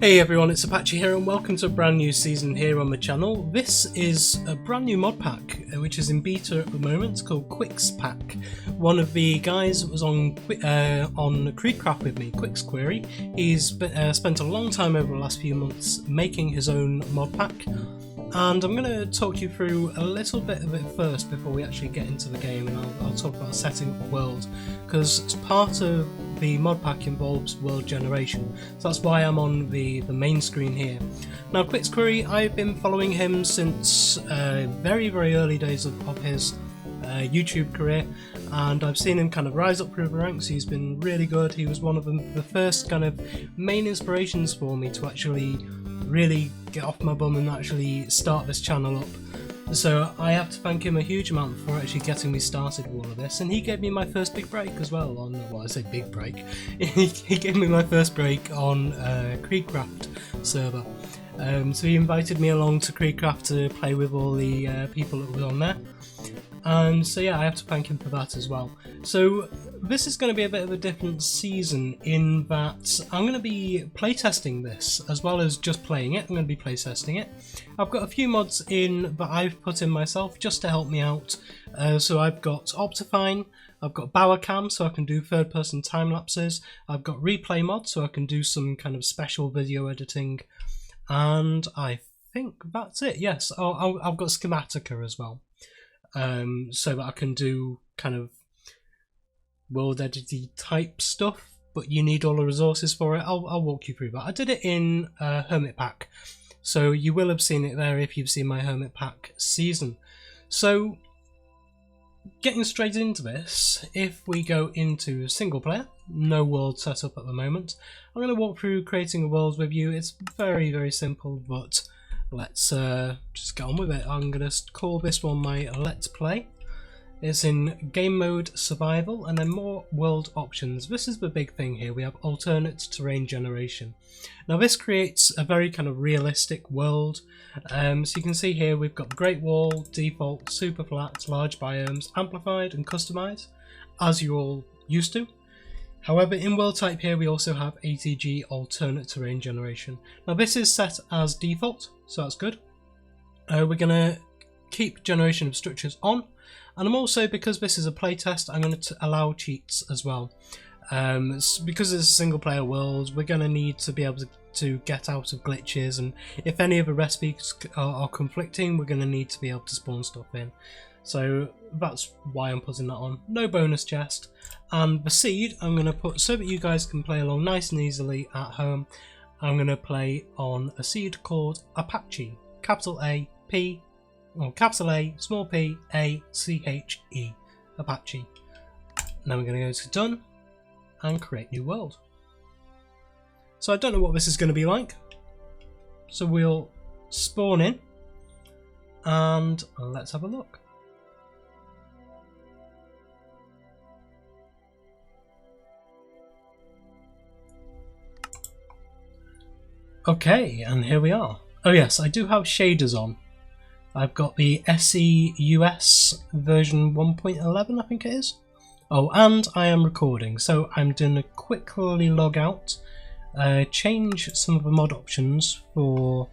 Hey everyone, it's Apache here and welcome to a brand new season here on the channel. This is a brand new mod pack which is in beta at the moment. It's called QuixPack. One of the guys that was on CreedCraft with me, QuixQuery, he's spent a long time over the last few months making his own mod pack. And I'm going to talk you through a little bit of it first before we actually get into the game, and I'll talk about setting up the world, because part of the mod pack involves world generation, so that's why I'm on the main screen here. Now QuixQuery, I've been following him since very early days of his YouTube career, and I've seen him kind of rise up through the ranks. He's been really good. He was one of the first kind of main inspirations for me to actually really get off my bum and actually start this channel up. So I have to thank him a huge amount for actually getting me started with all of this, and he gave me my first big break as well on, well, I say big break, he gave me my first break on CreedCraft server. So he invited me along to CreedCraft to play with all the people that were on there. And so yeah, I have to thank him for that as well. So this is going to be a bit of a different season in that I'm going to be playtesting this as well as just playing it. I'm going to be playtesting it. I've got a few mods in that I've put in myself just to help me out. So I've got Optifine, I've got Bowercam so I can do third person time lapses, I've got Replay mod so I can do some kind of special video editing, and I think that's it. Yes, I've got Schematica as well. So that I can do kind of world editing type stuff, but you need all the resources for it. I'll walk you through that. I did it in Hermit Pack, so you will have seen it there if you've seen my Hermit Pack season. So getting straight into this, if we go into single player, no world set up at the moment. I'm going to walk through creating a world with you. It's very simple, but let's just get on with it. I'm going to call this one my Let's Play. It's in game mode survival and then more world options. This is the big thing here. We have alternate terrain generation. Now this creates a very kind of realistic world. So you can see here we've got Great Wall, default, super flat, large biomes, amplified and customized, as you're all used to. However, in world type here we also have ATG alternate terrain generation. Now this is set as default, so that's good. We're going to keep generation of structures on, and I'm also, because this is a playtest, I'm going to allow cheats as well. Because it's a single player world, we're going to need to be able to get out of glitches, and if any of the recipes are conflicting, we're going to need to be able to spawn stuff in. So that's why I'm putting that on. No bonus chest. And the seed I'm going to put so that you guys can play along nice and easily at home. I'm going to play on a seed called Apache. Capital A, P, or capital A, small p, A, C-H-E. Apache. Now we're going to go to done and create new world. So I don't know what this is going to be like. So we'll spawn in and let's have a look. Okay, and here we are. Oh yes, I do have shaders on. I've got the SEUS version 1.11, I think it is. Oh, and I am recording, so I'm going to quickly log out, change some of the mod options for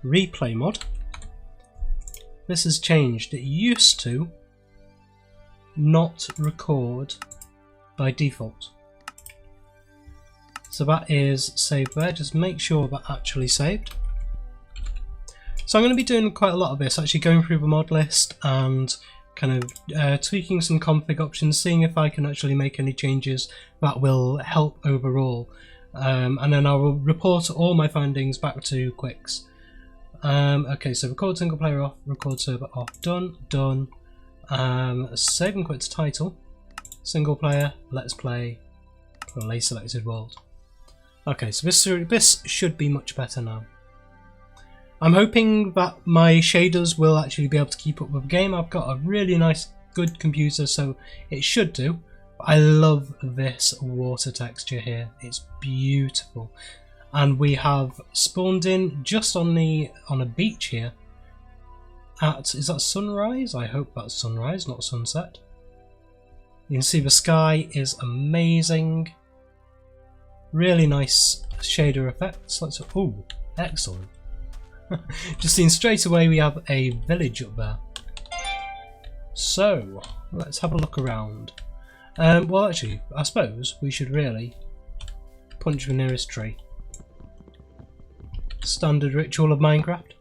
replay mod. This has changed. It used to not record by default. So that is saved there. Just make sure that actually saved. So I'm going to be doing quite a lot of this, actually going through the mod list and kind of tweaking some config options, seeing if I can actually make any changes that will help overall. And then I will report all my findings back to QuIX. Okay, so record single player off, record server off, done. Save and quit to title, single player, let's play selected world. Okay, so this should be much better now. I'm hoping that my shaders will actually be able to keep up with the game. I've got a really nice, good computer, so it should do. I love this water texture here. It's beautiful. And we have spawned in just on a beach here. Is that sunrise? I hope that's sunrise, not sunset. You can see the sky is amazing. really nice shader effects. Let's, oh, excellent. Just seen straight away we have a village up there. So let's have a look around. Well, actually, I suppose we should really punch the nearest tree. Standard ritual of Minecraft.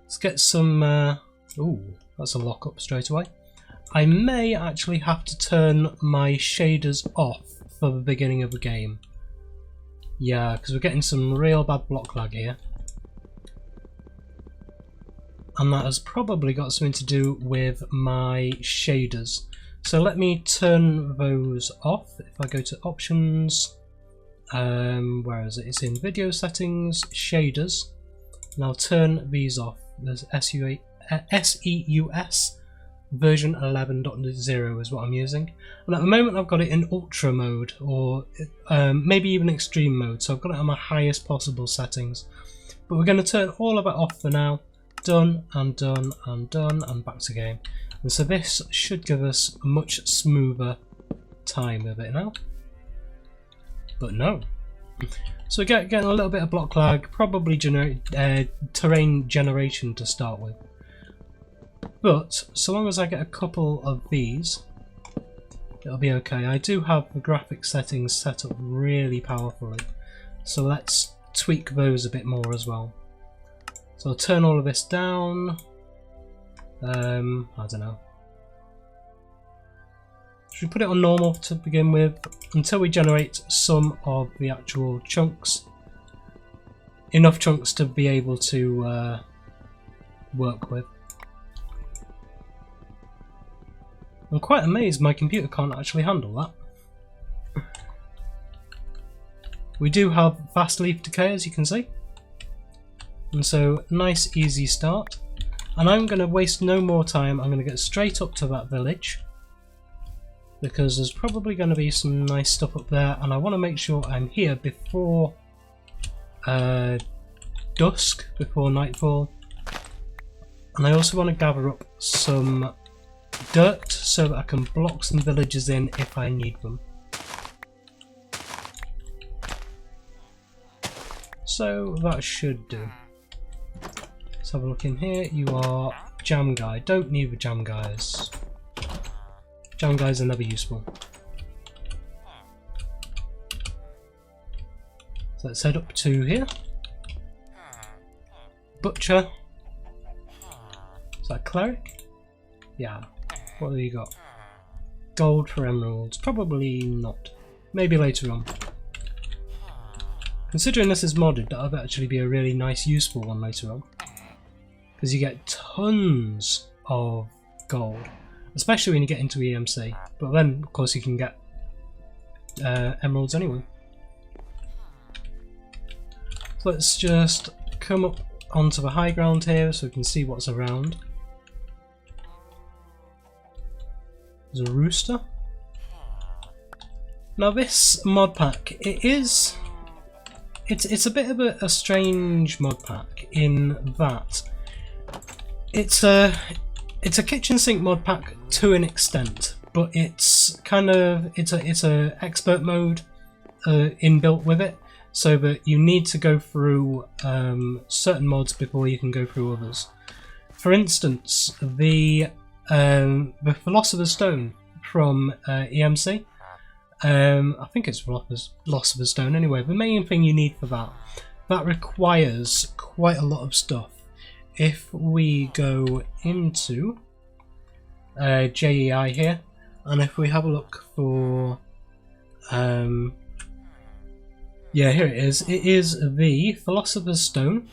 Let's get some. Ooh, that's a lock up straight away. I may actually have to turn my shaders off for the beginning of the game. Yeah, because we're getting some real bad block lag here. And that has probably got something to do with my shaders. So let me turn those off. If I go to options, where is it? It's in video settings, shaders, and I'll turn these off. There's SEUS version 11.0 is what I'm using, and at the moment I've got it in ultra mode, or maybe even extreme mode, so I've got it on my highest possible settings. But we're going to turn all of it off for now. Done and done and done, and back to game. And so this should give us a much smoother time of it now. But no. So we're getting a little bit of block lag, probably terrain generation to start with. But so long as I get a couple of these, it'll be okay. I do have the graphics settings set up really powerfully, so let's tweak those a bit more as well. So I'll turn all of this down. I don't know. Should we put it on normal to begin with until we generate some of the actual chunks? Enough chunks to be able to work with. I'm quite amazed my computer can't actually handle that. We do have fast leaf decay, as you can see. And so, nice easy start. And I'm going to waste no more time, I'm going to get straight up to that village. Because there's probably going to be some nice stuff up there, and I want to make sure I'm here before dusk, before nightfall. And I also want to gather up some dirt so that I can block some villages in if I need them. So that should do. Let's have a look in here. You are jam guy. Don't need the jam guys. Jam guys are never useful. So let's head up to here. Butcher. Is that cleric? Yeah. What have you got? Gold for emeralds. Probably not. Maybe later on. Considering this is modded, that would actually be a really nice, useful one later on. Because you get tons of gold. Especially when you get into EMC. But then, of course, you can get emeralds anyway. So let's just come up onto the high ground here so we can see what's around. There's a rooster. Now this mod pack, it's a bit of a strange mod pack in that it's a kitchen sink mod pack to an extent, but it's a expert mode inbuilt with it, so that you need to go through certain mods before you can go through others. For instance, the Philosopher's Stone from EMC. I think it's Philosopher's Stone anyway. The main thing you need for that requires quite a lot of stuff. If we go into JEI here, and if we have a look for yeah, here it is. It is the Philosopher's Stone,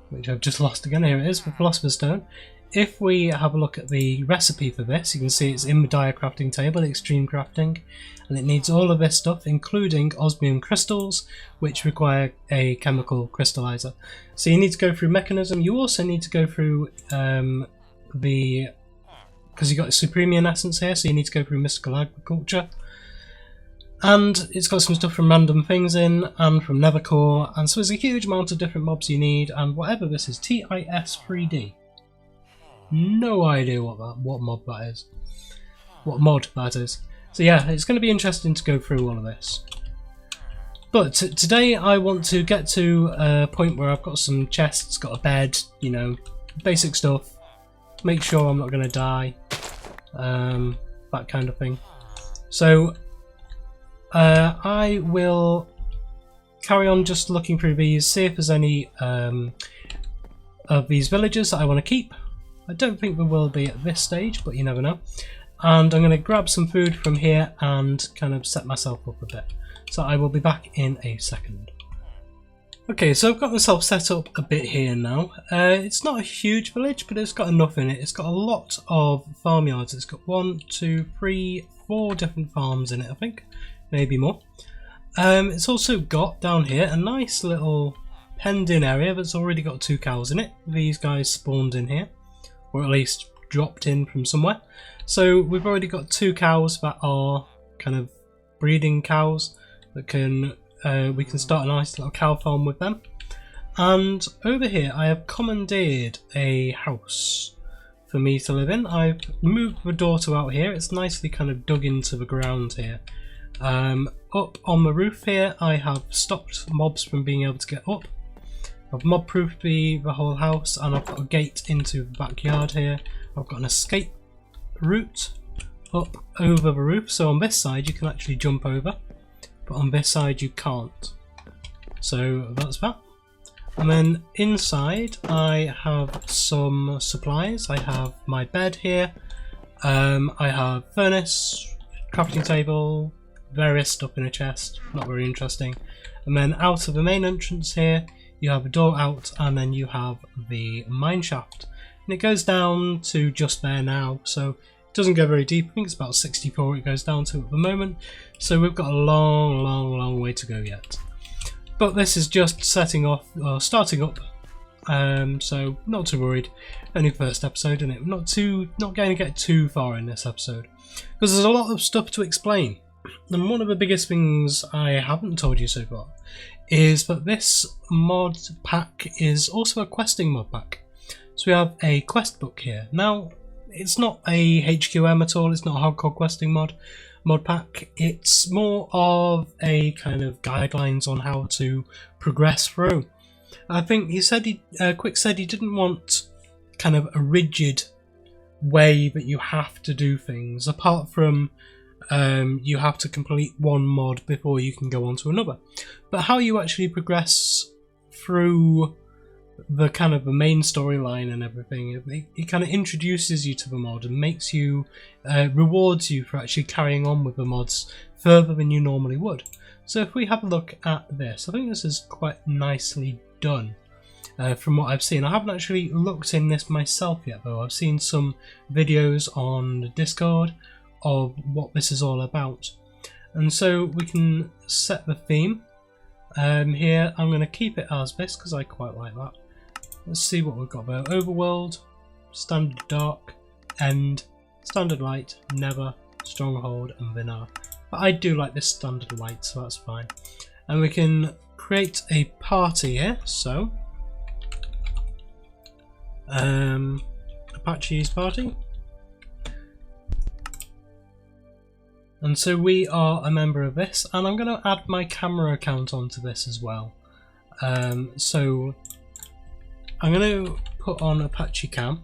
which I've just lost again. Here it is, the Philosopher's Stone. If we have a look at the recipe for this, you can see it's in the dire crafting table, extreme crafting, and it needs all of this stuff, including osmium crystals, which require a chemical crystallizer. So you need to go through mechanism. You also need to go through because you've got Supremian essence here, so you need to go through mystical agriculture. And it's got some stuff from random things in, and from Nethercore, and so there's a huge amount of different mobs you need, and whatever this is, TIS3D. No idea what mod that is. What mod that is. So yeah, it's going to be interesting to go through all of this. But today I want to get to a point where I've got some chests, got a bed, you know, basic stuff. Make sure I'm not going to die, that kind of thing. So I will carry on just looking through these, see if there's any of these villagers that I want to keep. I don't think there will be at this stage, but you never know. And I'm going to grab some food from here and kind of set myself up a bit. So I will be back in a second. Okay, so I've got myself set up a bit here now. It's not a huge village, but it's got enough in it. It's got a lot of farmyards. It's got 1, 2, 3, 4 different farms in it, I think. Maybe more. It's also got down here a nice little penned-in area that's already got 2 cows in it. These guys spawned in here, or at least dropped in from somewhere. So we've already got 2 cows that are kind of breeding cows that can we can start a nice little cow farm with them. And over here I have commandeered a house for me to live in. I've moved the door to out here. It's nicely kind of dug into the ground here. Up on the roof here I have stopped mobs from being able to get up. I've mob proofed the whole house, and I've got a gate into the backyard here. I've got an escape route up over the roof, so on this side you can actually jump over, but on this side you can't. So that's that. And then inside I have some supplies. I have my bed here, I have furnace, crafting table, various stuff in a chest, not very interesting. And then out of the main entrance here you have a door out, and then you have the mine shaft, and it goes down to just there now, so it doesn't go very deep. I think it's about 64 it goes down to at the moment, so we've got a long way to go yet. But this is just setting off, or starting up, so not too worried. Only first episode, isn't it? Not going to get too far in this episode, because there's a lot of stuff to explain. And one of the biggest things I haven't told you so far is that this mod pack is also a questing mod pack. So we have a quest book here. Now, it's not a HQM at all, it's not a hardcore questing mod pack. It's more of a kind of guidelines on how to progress through. I think he said QuIX said he didn't want kind of a rigid way that you have to do things, apart from you have to complete one mod before you can go on to another. But how you actually progress through the kind of the main storyline and everything, it kind of introduces you to the mod and makes you, rewards you for actually carrying on with the mods further than you normally would. So if we have a look at this, I think this is quite nicely done from what I've seen. I haven't actually looked in this myself yet though. I've seen some videos on Discord of what this is all about, and so we can set the theme here. I'm going to keep it as this because I quite like that. Let's see what we've got there. Overworld, standard dark, end, standard light, never, stronghold, and vanilla. But I do like this standard light, so that's fine. And we can create a party here, so Apache's party. And so we are a member of this, and I'm going to add my camera account onto this as well. So I'm going to put on Apache Cam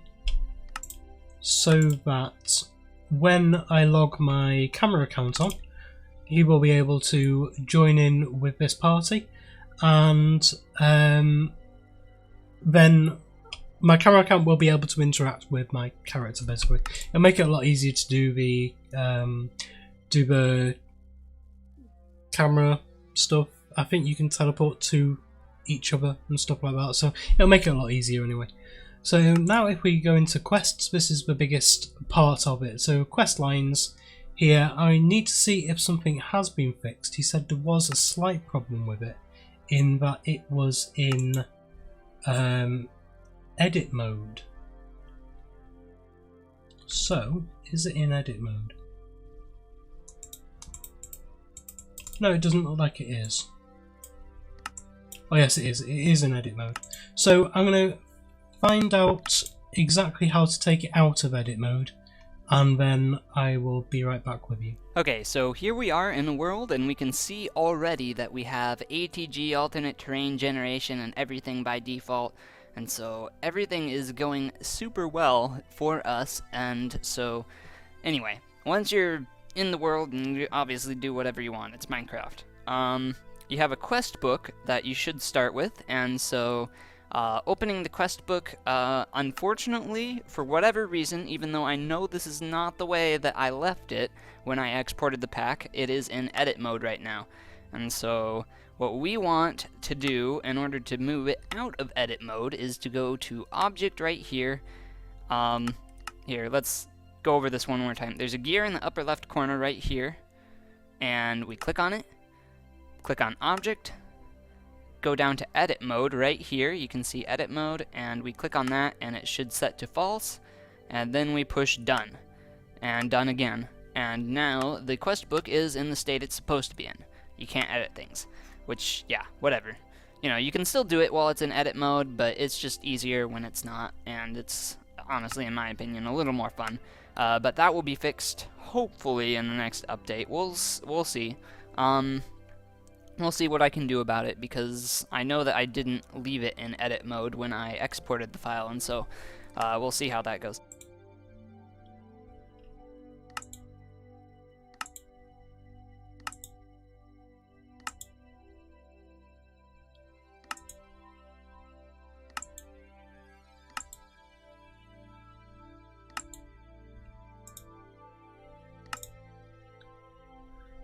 so that when I log my camera account on, he will be able to join in with this party, and then my camera account will be able to interact with my character basically. It'll make it a lot easier to do the camera stuff. I think you can teleport to each other and stuff like that, so it'll make it a lot easier anyway. So now if we go into quests, this is the biggest part of it. So quest lines here, I need to see if something has been fixed. He said there was a slight problem with it, in that it was in edit mode. So is it in edit mode? No, it doesn't look like it is. Oh yes, it is. It is in edit mode. So I'm going to find out exactly how to take it out of edit mode and then I will be right back with you. Okay, so here we are in the world, and we can see already that we have ATG, alternate terrain generation, and everything by default. And so everything is going super well for us. And so anyway, once you're in the world, and you obviously do whatever you want, it's Minecraft. You have a quest book that you should start with, and so opening the quest book, unfortunately, for whatever reason, even though I know this is not the way that I left it when I exported the pack, it is in edit mode right now. And so what we want to do in order to move it out of edit mode is to go to object right here. Here, let's go over this one more time. There's a gear in the upper left corner right here, and we click on it, click on object, go down to edit mode right here. You can see edit mode, and we click on that, and it should set to false, and then we push done, and done again. And now the quest book is in the state it's supposed to be in. You can't edit things, which, yeah, whatever. You know, you can still do it while it's in edit mode, but it's just easier when it's not, and it's honestly, in my opinion, a little more fun. But that will be fixed, hopefully, in the next update. We'll see. We'll see what I can do about it, because I know that I didn't leave it in edit mode when I exported the file, and so we'll see how that goes.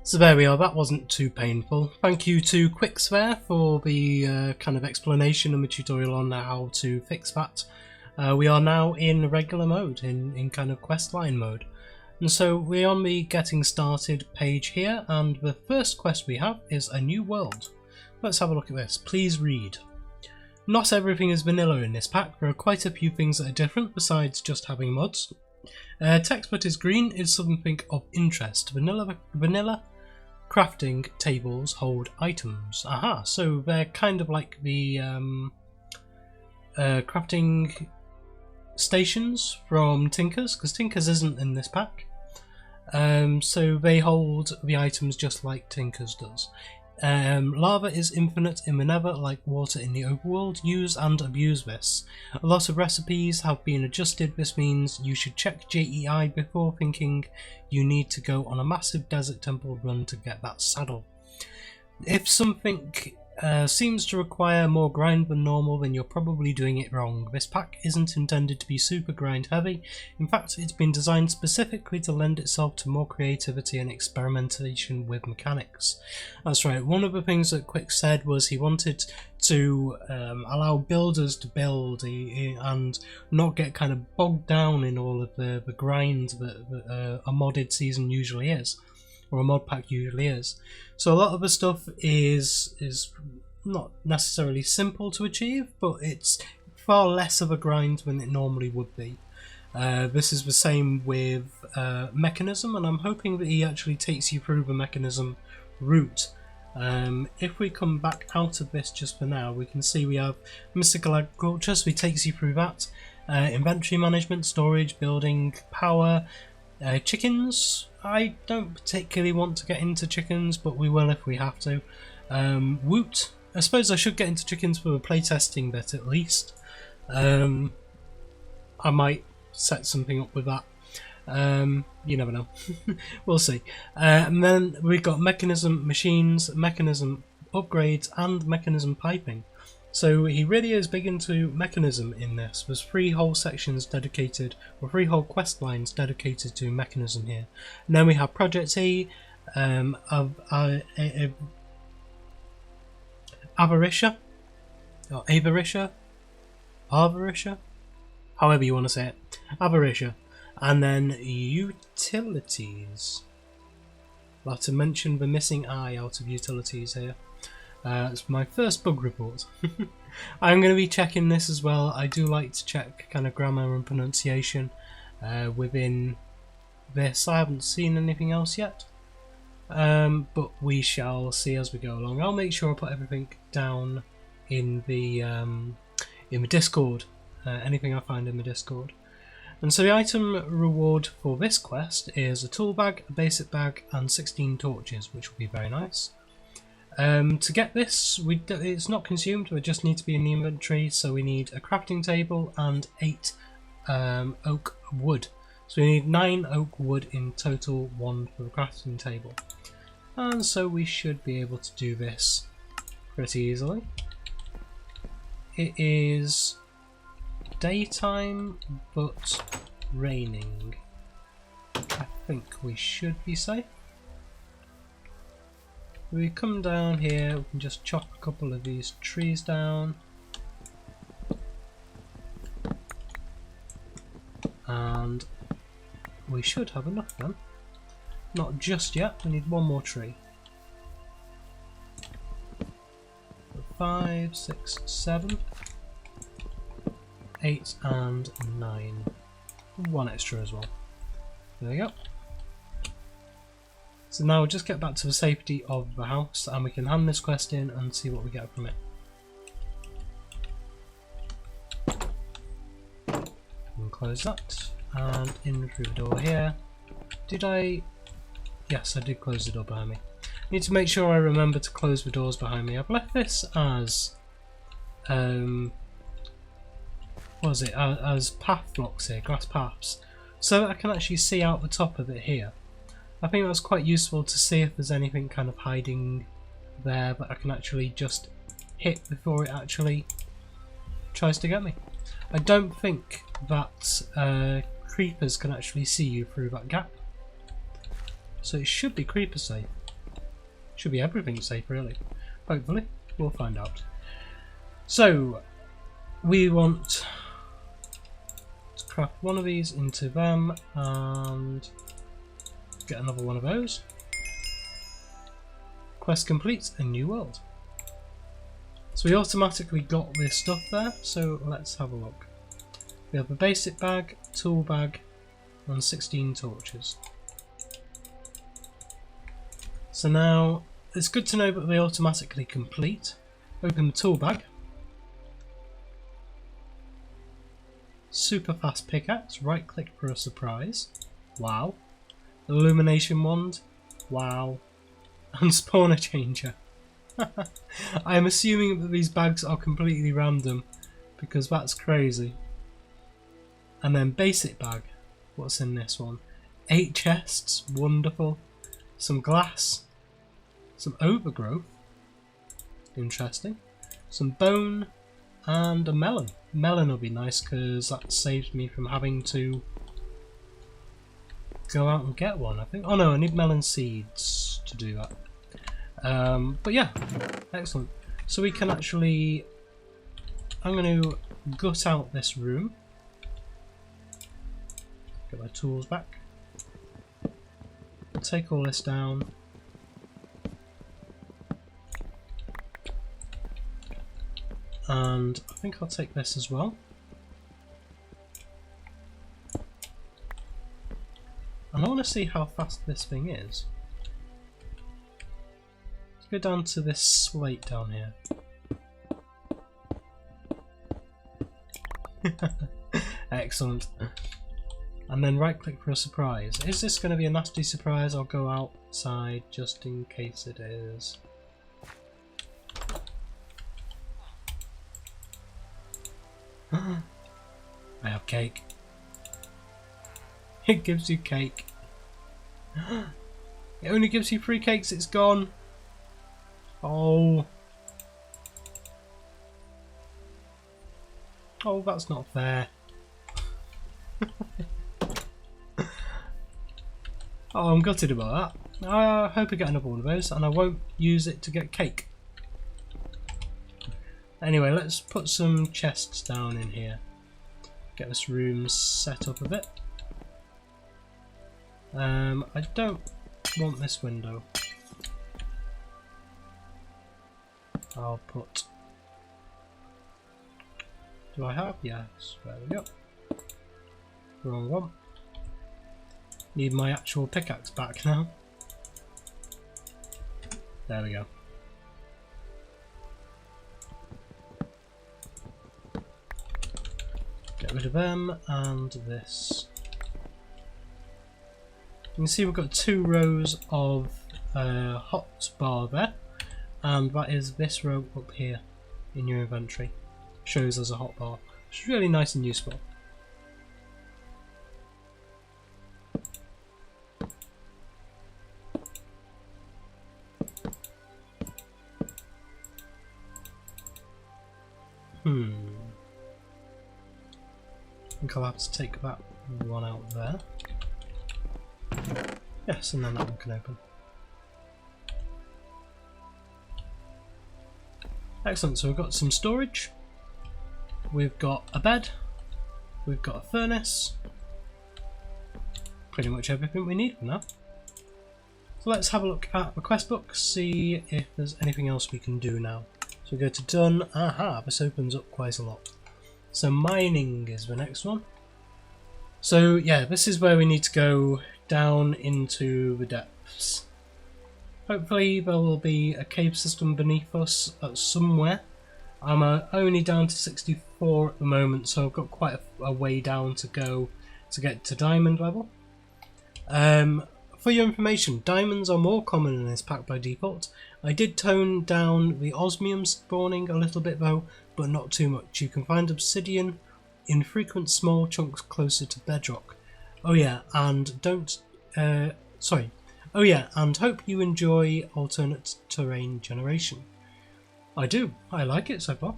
So there we are, that wasn't too painful. Thank you to QuixPack for the kind of explanation and the tutorial on how to fix that. We are now in regular mode, in kind of questline mode. And so we're on the getting started page here, and the first quest we have is a new world. Let's have a look at this. Please read. Not everything is vanilla in this pack. There are quite a few things that are different besides just having mods. Text but is green is something of interest. Vanilla crafting tables hold items. Aha, so they're kind of like the crafting stations from Tinkers, because Tinkers isn't in this pack. So they hold the items just like Tinkers does. Lava is infinite in the nether, like water in the overworld. Use and abuse this. A lot of recipes have been adjusted. This means you should check JEI before thinking you need to go on a massive desert temple run to get that saddle. If something seems to require more grind than normal, then you're probably doing it wrong. This pack isn't intended to be super grind heavy. In fact, it's been designed specifically to lend itself to more creativity and experimentation with mechanics. That's right, one of the things that Quix said was he wanted to allow builders to build and not get kind of bogged down in all of the grind that a modded season usually is, or a mod pack usually is. So a lot of the stuff is not necessarily simple to achieve, but it's far less of a grind than it normally would be. This is the same with Mechanism, and I'm hoping that he actually takes you through the Mechanism route. If we come back out of this just for now, we can see we have Mystical Agriculture, so he takes you through that. Inventory management, storage, building, power, chickens. I don't particularly want to get into chickens, but we will if we have to. Woot. I suppose I should get into chickens for the playtesting bit at least. I might set something up with that. You never know. We'll see. And then we've got Mechanism Machines, Mechanism Upgrades, and Mechanism Piping. So he really is big into Mechanism in this. There's 3 whole sections dedicated, or 3 whole quest lines dedicated to Mechanism here. And then we have Project E, Avaricia, or Avaricia, however you want to say it, Avaricia. And then Utilities. I'll have to mention the missing I out of Utilities here. It's my first bug report. I'm going to be checking this as well. I do like to check kind of grammar and pronunciation within this. I haven't seen anything else yet, but we shall see as we go along. I'll make sure I put everything down in the Discord, anything I find in the Discord. And so the item reward for this quest is a tool bag, a basic bag, and 16 torches, which will be very nice. To get this, it's not consumed, we just need to be in the inventory, so we need a crafting table and 8 oak wood. So we need 9 oak wood in total, 1 for the crafting table. And so we should be able to do this pretty easily. It is daytime but raining. I think we should be safe. We come down here, we can just chop a couple of these trees down. And we should have enough then. Not just yet, we need one more tree. 5, 6, 7, 8 and 9. 1 extra as well. There we go. So now we'll just get back to the safety of the house and we can hand this quest in and see what we get from it. And close that. And in through the door here. Did I... Yes, I did close the door behind me. Need to make sure I remember to close the doors behind me. I've left this as... what was it? As path blocks here, grass paths. So that I can actually see out the top of it here. I think that's quite useful to see if there's anything kind of hiding there that I can actually just hit before it actually tries to get me. I don't think that creepers can actually see you through that gap. So it should be creeper safe. Should be everything safe really. Hopefully. We'll find out. So we want to craft one of these into them and get another one of those. Quest complete, a new world. So we automatically got this stuff there, so let's have a look. We have a basic bag, tool bag, and 16 torches. So now, it's good to know that they automatically complete. Open the tool bag. Super fast pickaxe, right click for a surprise. Wow. Illumination wand. Wow. And spawner changer. I am assuming that these bags are completely random because that's crazy. And then basic bag. What's in this one? 8 chests. Wonderful. Some glass. Some overgrowth. Interesting. Some bone. And a melon. Melon will be nice because that saves me from having to go out and get one, I think. Oh no, I need melon seeds to do that. But yeah, excellent. So we can actually... I'm going to gut out this room. Get my tools back. Take all this down. And I think I'll take this as well. And I want to see how fast this thing is. Let's go down to this slate down here. Excellent. And then right click for a surprise. Is this going to be a nasty surprise? I'll go outside just in case it is. I have cake. It gives you cake. It only gives you 3 cakes, it's gone. Oh. Oh, that's not fair. Oh, I'm gutted about that. I hope I get another one of those and I won't use it to get cake. Anyway, let's put some chests down in here. Get this room set up a bit. I don't want this window. I'll put... Do I have? Yes, there we go. Wrong one. Need my actual pickaxe back now. There we go. Get rid of them and this. You can see we've got 2 rows of hot bar there, and that is this row up here in your inventory. Shows as a hot bar, which is really nice and useful. I think I'll have to take that one out there. Yes, and then that one can open. Excellent, so we've got some storage, we've got a bed, we've got a furnace, pretty much everything we need for now. So let's have a look at the quest book, see if there's anything else we can do now. So we go to done, aha, this opens up quite a lot. So mining is the next one. So yeah, this is where we need to go down into the depths. Hopefully there will be a cave system beneath us somewhere. I'm only down to 64 at the moment, so I've got quite a way down to go to get to diamond level. For your information, diamonds are more common in this pack by default. I did tone down the osmium spawning a little bit though, but not too much. You can find obsidian in frequent small chunks closer to bedrock. Oh yeah, and and hope you enjoy alternate terrain generation. I do. I like it so far.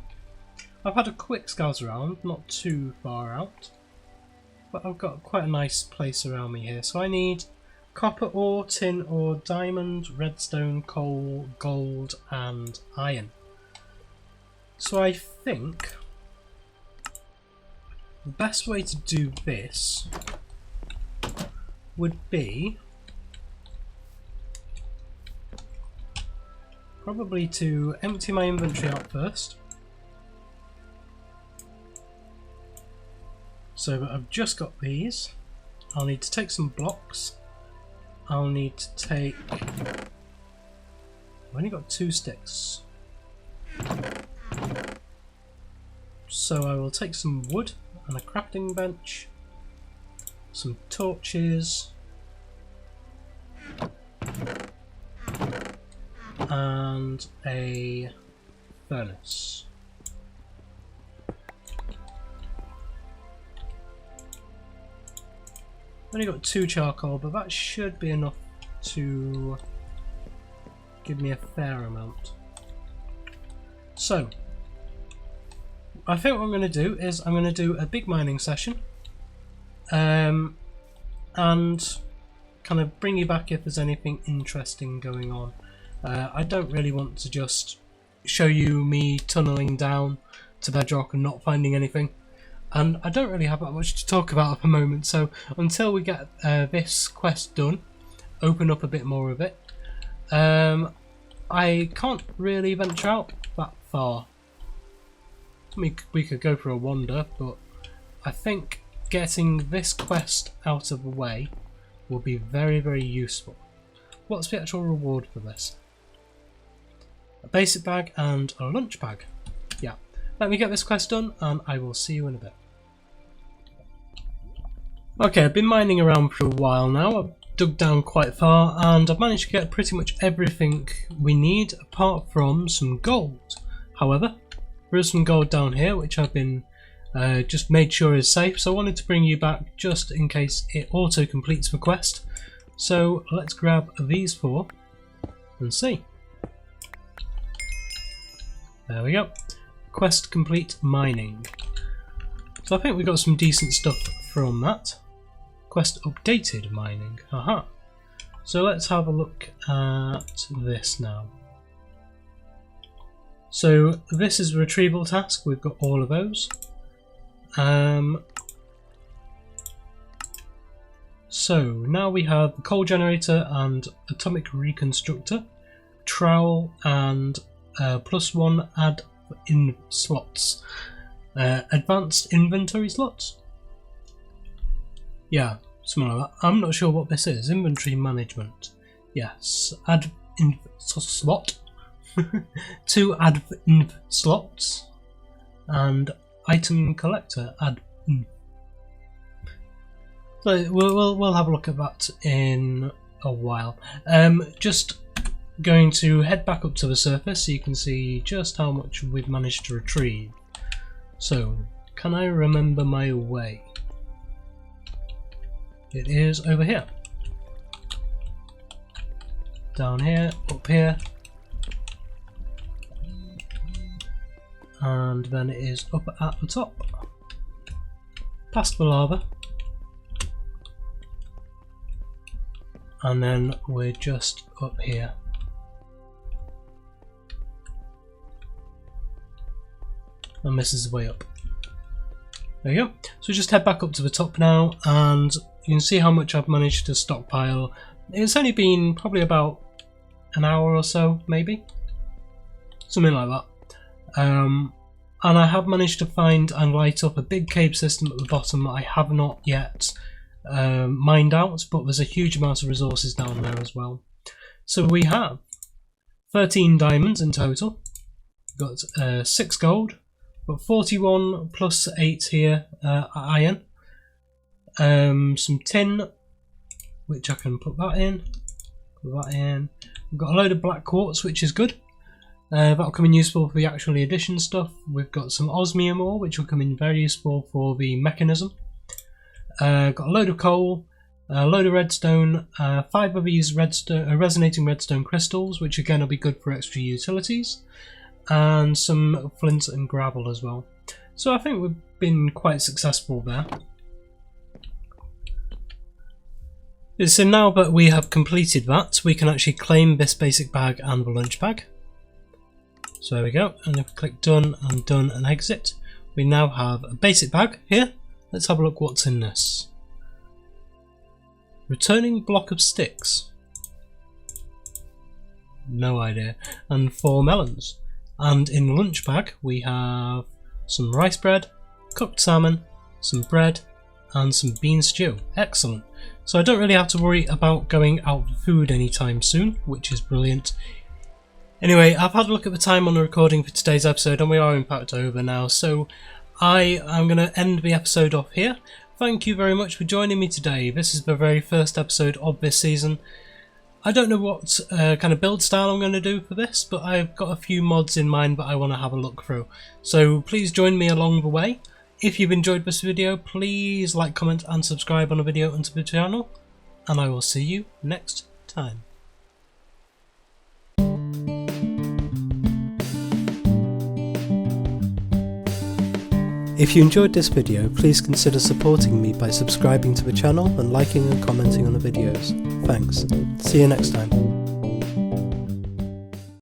I've had a quick scout around, not too far out, but I've got quite a nice place around me here. So I need copper ore, tin ore, diamond, redstone, coal, gold and iron. So I think the best way to do this would be probably to empty my inventory out first, so that I've just got these. I'll need to take some blocks. I'll need to take... I've only got 2 sticks. So I will take some wood and a crafting bench, some torches, and a furnace. I've only got 2 charcoal, but that should be enough to give me a fair amount. So, I think what I'm going to do is I'm going to do a big mining session and kind of bring you back if there's anything interesting going on. I don't really want to just show you me tunneling down to bedrock and not finding anything. And I don't really have that much to talk about at the moment, so until we get this quest done, open up a bit more of it, I can't really venture out that far. I mean, we could go for a wander, but I think getting this quest out of the way will be very, very useful. What's the actual reward for this? A basic bag and a lunch bag. Yeah. Let me get this quest done and I will see you in a bit. Okay, I've been mining around for a while now. I've dug down quite far and I've managed to get pretty much everything we need apart from some gold. However, there is some gold down here which I've been just made sure is safe, so I wanted to bring you back just in case it auto completes the quest. So let's grab these 4 and see. There we go. Quest complete mining. So I think we got some decent stuff from that. Quest updated mining. Haha. So let's have a look at this now. So this is the retrieval task. We've got all of those. So now we have the coal generator and atomic reconstructor, trowel and +1 add in slots, advanced inventory slots. Yeah, something like that. I'm not sure what this is. Inventory management. Yes, add in slot. 2 add in slots and item collector add in So we'll have a look at that in a while. Just going to head back up to the surface so you can see just how much we've managed to retrieve. So, can I remember my way? It is over here. Down here, up here. And then it is up at the top. Past the lava. And then we're just up here. And this is the way up. There you go. So just head back up to the top now, and you can see how much I've managed to stockpile. It's only been probably about an hour or so, maybe. Something like that. And I have managed to find and light up a big cave system at the bottom that I have not yet mined out, but there's a huge amount of resources down there as well. So we have 13 diamonds in total. We've got 6 gold. Got 41 plus 8 here, iron. Some tin, which I can put that in. Put that in. We've got a load of black quartz, which is good. That'll come in useful for the actual addition stuff. We've got some osmium ore, which will come in very useful for the mechanism. Got a load of coal, a load of redstone, 5 of these resonating redstone crystals, which again will be good for extra utilities. And some flint and gravel as well. So I think we've been quite successful there. So now that we have completed that, we can actually claim this basic bag and the lunch bag. So there we go, and if we click done and exit, we now have a basic bag here. Let's have a look what's in this. Returning block of sticks. No idea. And 4 melons. And in the lunch bag we have some rice bread, cooked salmon, some bread and some bean stew. Excellent. So I don't really have to worry about going out for food anytime soon, which is brilliant. Anyway, I've had a look at the time on the recording for today's episode and we are in fact over now, so I am going to end the episode off here. Thank you very much for joining me today. This is the very first episode of this season. I don't know what kind of build style I'm going to do for this, but I've got a few mods in mind that I want to have a look through. So please join me along the way. If you've enjoyed this video, please like, comment and subscribe on the video and to the channel. And I will see you next time. If you enjoyed this video, please consider supporting me by subscribing to the channel and liking and commenting on the videos. Thanks. See you next time.